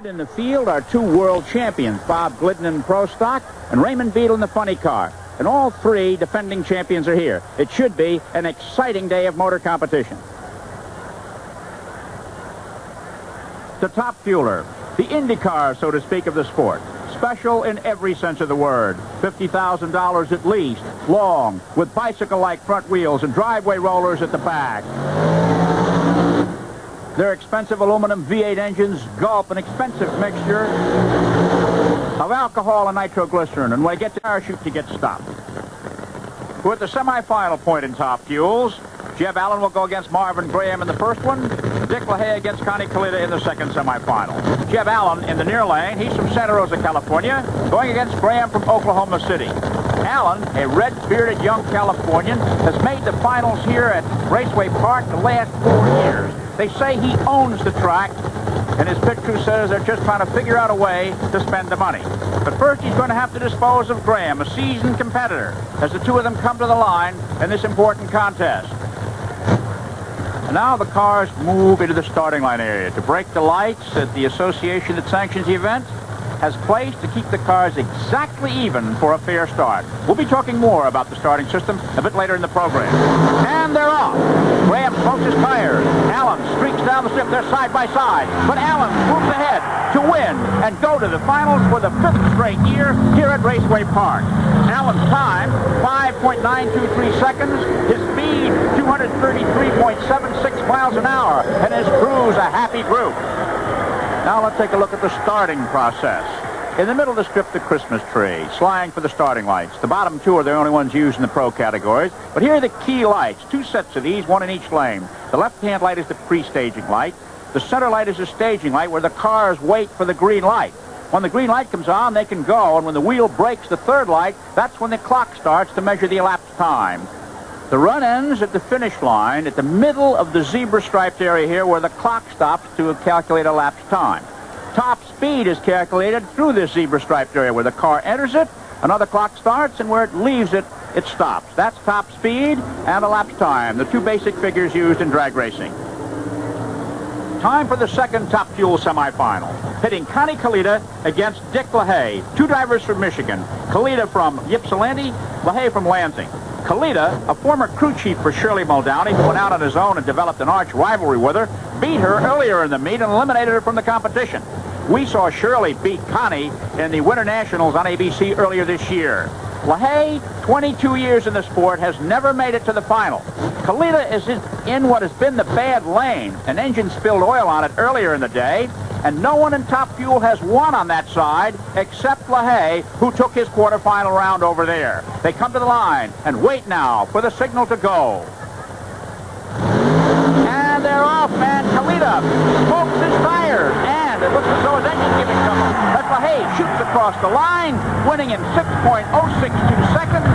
In the field are two world champions, Bob Glidden in Pro Stock and Raymond Beadle in the funny car. And all three defending champions are here. It should be an exciting day of motor competition. The top fueler, the IndyCar, so to speak, of the sport. Special in every sense of the word. $50,000 at least, long, with bicycle-like front wheels and driveway rollers at the back. Their expensive aluminum V8 engines gulp an expensive mixture of alcohol and nitroglycerin, and when they get to parachute, you get stopped. We're at the semifinal point in Top Fuels. Jeb Allen will go against Marvin Graham in the first one. Dick LaHaye against Connie Kalita in the second semifinal. Jeb Allen in the near lane. He's from Santa Rosa, California, going against Graham from Oklahoma City. Allen, a red-bearded young Californian, has made the finals here at Raceway Park the last 4 years. They say he owns the track, and his pit crew says they're just trying to figure out a way to spend the money. But first, he's going to have to dispose of Graham, a seasoned competitor, as the two of them come to the line in this important contest. And now the cars move into the starting line area. To break the lights that the association that sanctions the event has placed to keep the cars exactly even for a fair start. We'll be talking more about the starting system a bit later in the program. And they're off. Graham smokes his tires. Allen streaks down the strip. They're side by side. But Allen moves ahead to win and go to the finals for the 5th straight year here at Raceway Park. Allen's time, 5.923 seconds. His speed, 233.76 miles an hour. And his crew's a happy group. Now let's take a look at the starting process. In the middle of the strip, the Christmas tree, slang for the starting lights. The bottom two are the only ones used in the pro categories. But here are the key lights, 2 sets of these, one in each lane. The left-hand light is the pre-staging light. The center light is the staging light where the cars wait for the green light. When the green light comes on, they can go, and when the wheel breaks the third light, that's when the clock starts to measure the elapsed time. The run ends at the finish line at the middle of the zebra-striped area here where the clock stops to calculate elapsed time. Top speed is calculated through this zebra-striped area where the car enters it, another clock starts, and where it leaves it, it stops. That's top speed and elapsed time, the two basic figures used in drag racing. Time for the second Top Fuel semifinal. Pitting Connie Kalita against Dick LaHaye, two drivers from Michigan. Kalita from Ypsilanti, LaHaye from Lansing. Kalita, a former crew chief for Shirley Muldowney, who went out on his own and developed an arch rivalry with her, beat her earlier in the meet and eliminated her from the competition. We saw Shirley beat Connie in the Winter Nationals on ABC earlier this year. LaHaye, 22 years in the sport, has never made it to the final. Kalita is in what has been the bad lane. An engine spilled oil on it earlier in the day, and no one in Top Fuel has won on that side except LaHaye, who took his quarterfinal round over there. They come to the line and wait now for the signal to go. And they're off, and Kalita smokes his tires, and it looks as though his engine's giving trouble. But LaHaye shoots across the line, winning in 6.062 seconds,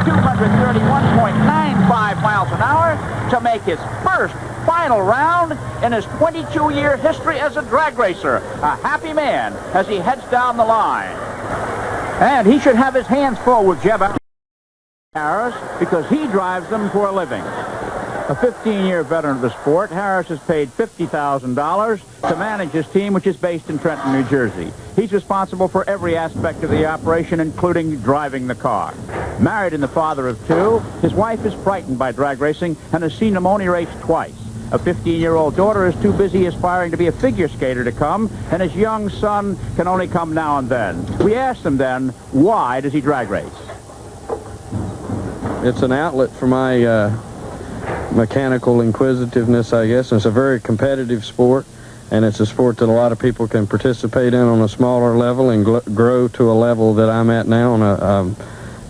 231.95 miles an hour, to make his first final round in his 22-year history as a drag racer. A happy man as he heads down the line. And he should have his hands full with Jeb Harris because he drives them for a living. A 15-year veteran of the sport, Harris is paid $50,000 to manage his team, which is based in Trenton, New Jersey. He's responsible for every aspect of the operation, including driving the car. Married and the father of two, his wife is frightened by drag racing and has seen him only race twice. A 15-year-old daughter is too busy aspiring to be a figure skater to come, and his young son can only come now and then. We asked him then, why does he drag race? It's an outlet for my mechanical inquisitiveness, I guess. It's a very competitive sport, and it's a sport that a lot of people can participate in on a smaller level and grow to a level that I'm at now on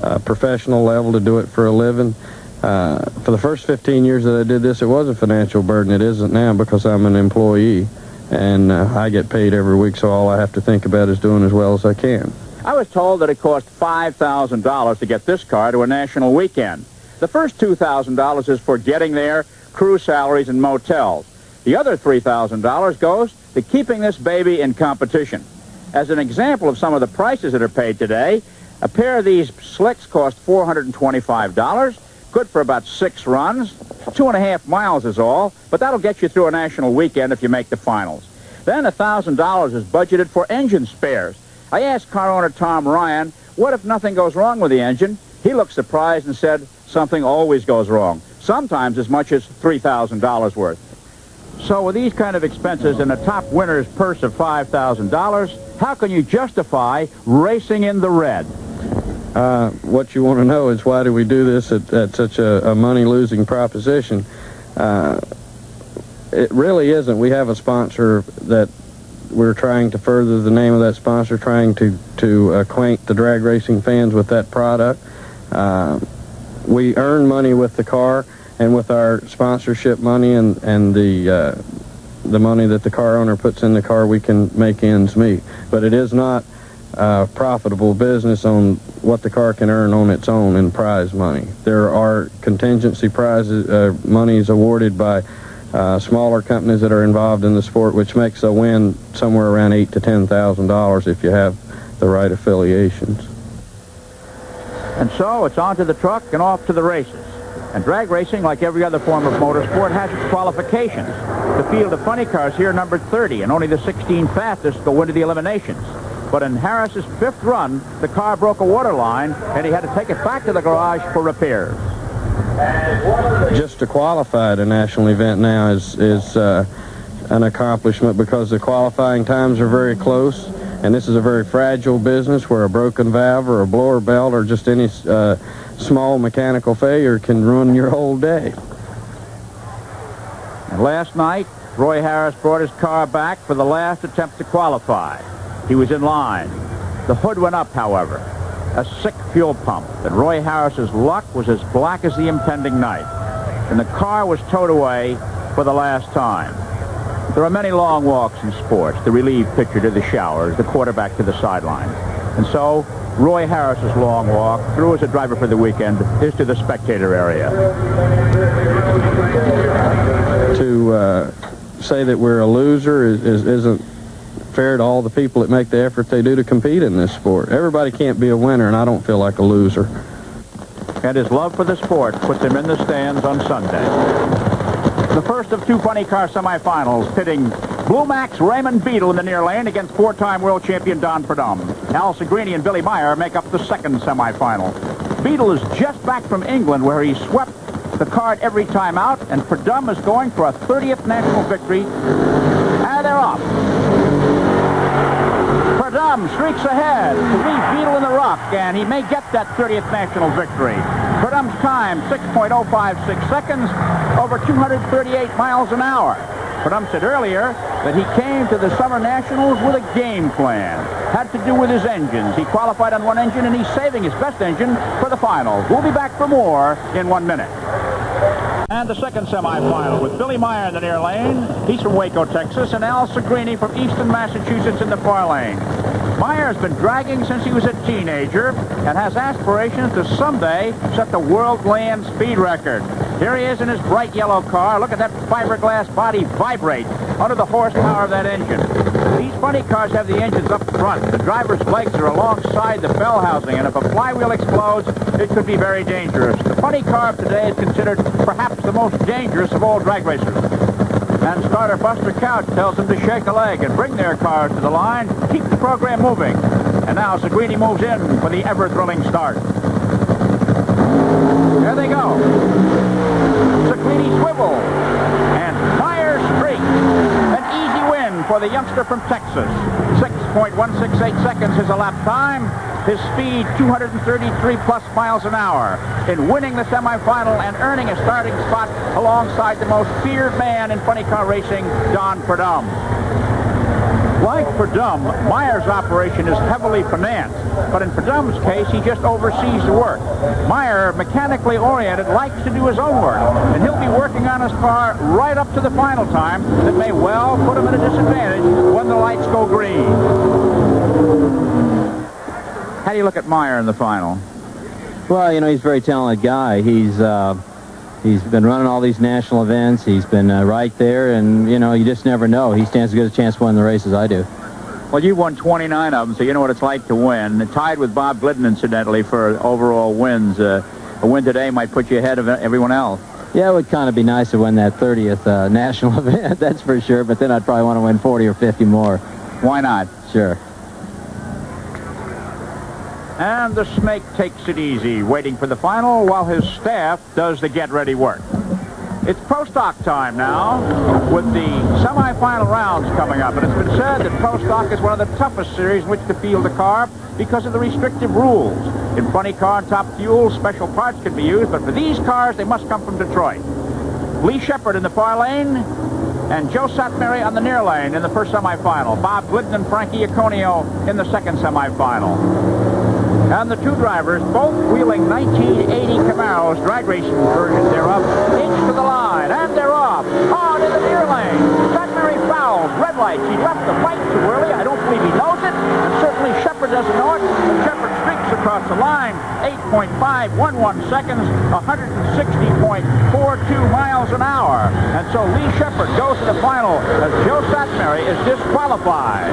a professional level to do it for a living. For the first 15 years that I did this, it was a financial burden. It isn't now because I'm an employee, and I get paid every week, so all I have to think about is doing as well as I can. I was told that it cost $5,000 to get this car to a national weekend. The first $2,000 is for getting there, crew salaries, and motels. The other $3,000 goes to keeping this baby in competition. As an example of some of the prices that are paid today, a pair of these slicks cost $425, good for about 6 runs. 2.5 miles is all, but that'll get you through a national weekend if you make the finals. Then $1,000 is budgeted for engine spares. I asked car owner Tom Ryan, what if nothing goes wrong with the engine? He looked surprised and said, something always goes wrong. Sometimes as much as $3,000 worth. So with these kind of expenses and a top winner's purse of $5,000, how can you justify racing in the red? What you want to know is why do we do this at such a money-losing proposition? It really isn't. We have a sponsor that we're trying to further the name of that sponsor, trying to acquaint the drag racing fans with that product. We earn money with the car and with our sponsorship money and the money that the car owner puts in the car, we can make ends meet. But it is not profitable business on what the car can earn on its own in prize money. There are contingency prizes, monies awarded by smaller companies that are involved in the sport, which makes a win somewhere around $8,000 to $10,000 if you have the right affiliations. And so it's on to the truck and off to the races. And drag racing, like every other form of motorsport, has its qualifications. The field of funny cars here numbered 30, and only the 16 fastest go into the eliminations. But in Harris's fifth run, the car broke a water line, and he had to take it back to the garage for repairs. Just to qualify at a national event now is an accomplishment because the qualifying times are very close, and this is a very fragile business where a broken valve or a blower belt or just any small mechanical failure can ruin your whole day. And last night, Roy Harris brought his car back for the last attempt to qualify. He was in line. The hood went up, however. A sick fuel pump, and Roy Harris's luck was as black as the impending night. And the car was towed away for the last time. There are many long walks in sports, the relief pitcher to the showers, the quarterback to the sideline. And so, Roy Harris's long walk, through as a driver for the weekend, is to the spectator area. To say that we're a loser isn't fair to all the people that make the effort they do to compete in this sport. Everybody can't be a winner, and I don't feel like a loser. And his love for the sport puts him in the stands on Sunday. The first of two funny car semifinals, pitting Blue Max Raymond Beadle in the near lane against four-time world champion Don Perdum. Al Segrini and Billy Meyer make up the second semifinal. Beadle is just back from England, where he swept the card every time out, and Perdum is going for a 30th national victory. And they're off. Perdum streaks ahead to leave Beadle in the rock, and he may get that 30th national victory. Perdum's time, 6.056 seconds, over 238 miles an hour. Perdum said earlier that he came to the Summer Nationals with a game plan. Had to do with his engines. He qualified on one engine, and he's saving his best engine for the finals. We'll be back for more in 1 minute. And the second semifinal with Billy Meyer in the near lane. He's from Waco, Texas, and Al Segrini from Easton, Massachusetts in the far lane. Meyer's been dragging since he was a teenager and has aspirations to someday set the world land speed record. Here he is in his bright yellow car. Look at that fiberglass body vibrate under the horsepower of that engine. These funny cars have the engines up front. The driver's legs are alongside the bell housing, and if a flywheel explodes, it could be very dangerous. The funny car of today is considered perhaps the most dangerous of all drag racers. And starter Buster Couch tells them to shake a leg and bring their cars to the line, keep the program moving. And now Segrini moves in for the ever-thrilling start. There they go. Segrini swivel. And Meyer streak. An easy win for the youngster from Texas. 6.168 seconds is a lap time. His speed, 233-plus miles an hour. In winning the semifinal and earning a starting spot alongside the most feared man in funny car racing, Don Perdum. Like Perdum, Meyer's operation is heavily financed, but in Perdum's case, he just oversees the work. Meyer, mechanically oriented, likes to do his own work, and he'll be working on his car right up to the final time that may well put him at a disadvantage when the lights go green. How do you look at Meyer in the final? Well, you know, he's a very talented guy. He's been running all these national events. He's been right there, and, you know, you just never know. He stands as good a chance to win the race as I do. Well, you've won 29 of them, so you know what it's like to win. Tied with Bob Glidden, incidentally, for overall wins. A win today might put you ahead of everyone else. Yeah, it would kind of be nice to win that 30th national event, that's for sure, but then I'd probably want to win 40 or 50 more. Why not? Sure. And the snake takes it easy, waiting for the final while his staff does the get-ready work. It's pro stock time now, with the semifinal rounds coming up. And it's been said that pro stock is one of the toughest series in which to field a car because of the restrictive rules. In funny car and top fuel, special parts can be used, but for these cars, they must come from Detroit. Lee Shepard in the far lane, and Joe Satmary on the near lane in the first semifinal. Bob Glidden and Frankie Iconio in the second semifinal. And the two drivers, both wheeling 1980 Camaros, drag racing versions thereof, each to the line, and they're off. On in the near lane. Satmary fouls, red lights. He left the fight too early. I don't believe he knows it, and certainly Shepard doesn't know it. And Shepard streaks across the line, 8.511 seconds, 160.42 miles an hour. And so Lee Shepard goes to the final as Joe Satmary is disqualified.